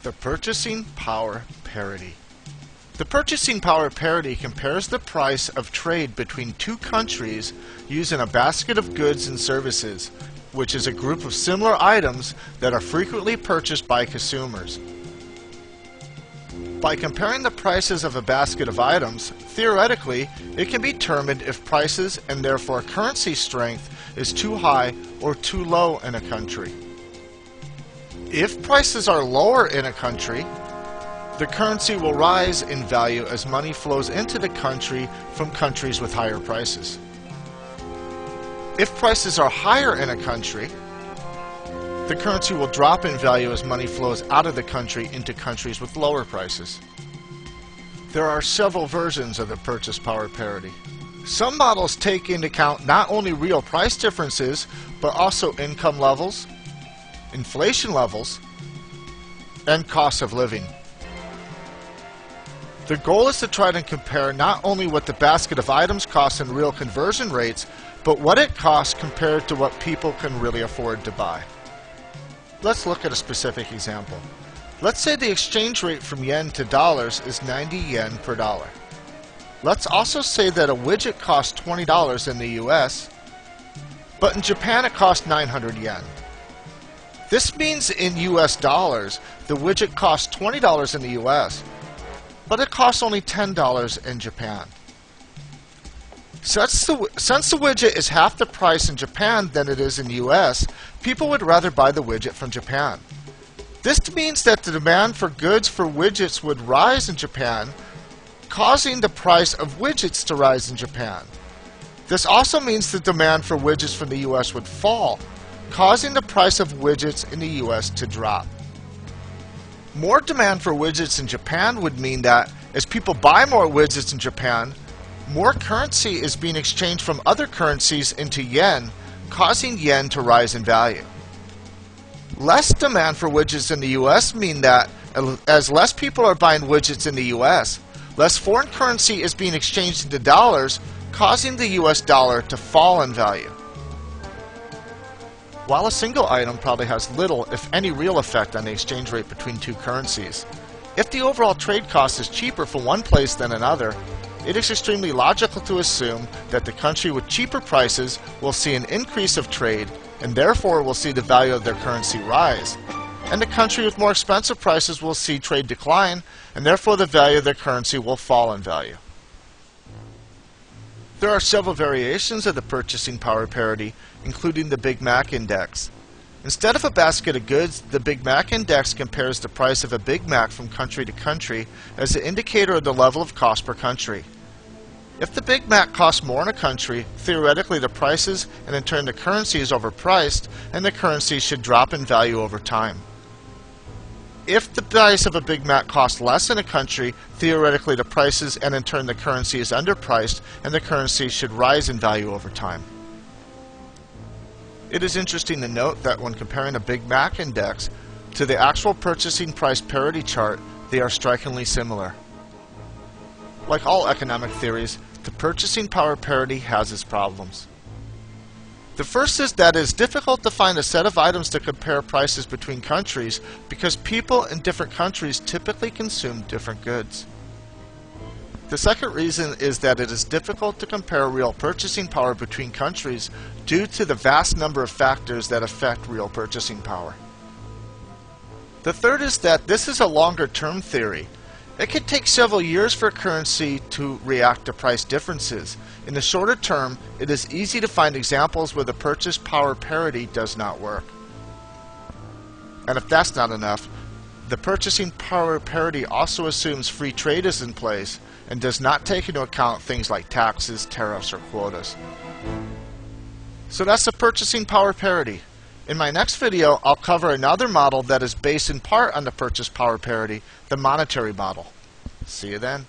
The purchasing power parity. The purchasing power parity compares the price of trade between two countries using a basket of goods and services, which is a group of similar items that are frequently purchased by consumers. By comparing the prices of a basket of items, theoretically, it can be determined if prices and therefore currency strength is too high or too low in a country. If prices are lower in a country, the currency will rise in value as money flows into the country from countries with higher prices. If prices are higher in a country, the currency will drop in value as money flows out of the country into countries with lower prices. There are several versions of the purchase power parity. Some models take into account not only real price differences, but also income levels, inflation levels, and cost of living. The goal is to try to compare not only what the basket of items costs in real conversion rates, but what it costs compared to what people can really afford to buy. Let's look at a specific example. Let's say the exchange rate from yen to dollars is 90 yen per dollar. Let's also say that a widget costs $20 in the US, but in Japan it costs 900 yen. This means in US dollars, the widget costs $20 in the US, but it costs only $10 in Japan. Since the widget is half the price in Japan than it is in the US, people would rather buy the widget from Japan. This means that the demand for goods for widgets would rise in Japan, causing the price of widgets to rise in Japan. This also means the demand for widgets from the US would fall, causing the price of widgets in the US to drop. More demand for widgets in Japan would mean that as people buy more widgets in Japan, more currency is being exchanged from other currencies into yen, causing yen to rise in value. Less demand for widgets in the US mean that as less people are buying widgets in the US, less foreign currency is being exchanged into dollars, causing the US dollar to fall in value. While a single item probably has little, if any, real effect on the exchange rate between two currencies, if the overall trade cost is cheaper for one place than another, it is extremely logical to assume that the country with cheaper prices will see an increase of trade and therefore will see the value of their currency rise, and the country with more expensive prices will see trade decline and therefore the value of their currency will fall in value. There are several variations of the purchasing power parity, including the Big Mac Index. Instead of a basket of goods, the Big Mac Index compares the price of a Big Mac from country to country as an indicator of the level of cost per country. If the Big Mac costs more in a country, theoretically the prices and in turn the currency is overpriced and the currency should drop in value over time. If the price of a Big Mac costs less in a country, theoretically the prices and in turn the currency is underpriced and the currency should rise in value over time. It is interesting to note that when comparing a Big Mac Index to the actual purchasing price parity chart, they are strikingly similar. Like all economic theories, the purchasing power parity has its problems. The first is that it is difficult to find a set of items to compare prices between countries because people in different countries typically consume different goods. The second reason is that it is difficult to compare real purchasing power between countries due to the vast number of factors that affect real purchasing power. The third is that this is a longer-term theory. It could take several years for a currency to react to price differences. In the shorter term, it is easy to find examples where the purchase power parity does not work. And if that's not enough, the purchasing power parity also assumes free trade is in place and does not take into account things like taxes, tariffs, or quotas. So that's the purchasing power parity. In my next video, I'll cover another model that is based in part on the purchase power parity, the monetary model. See you then.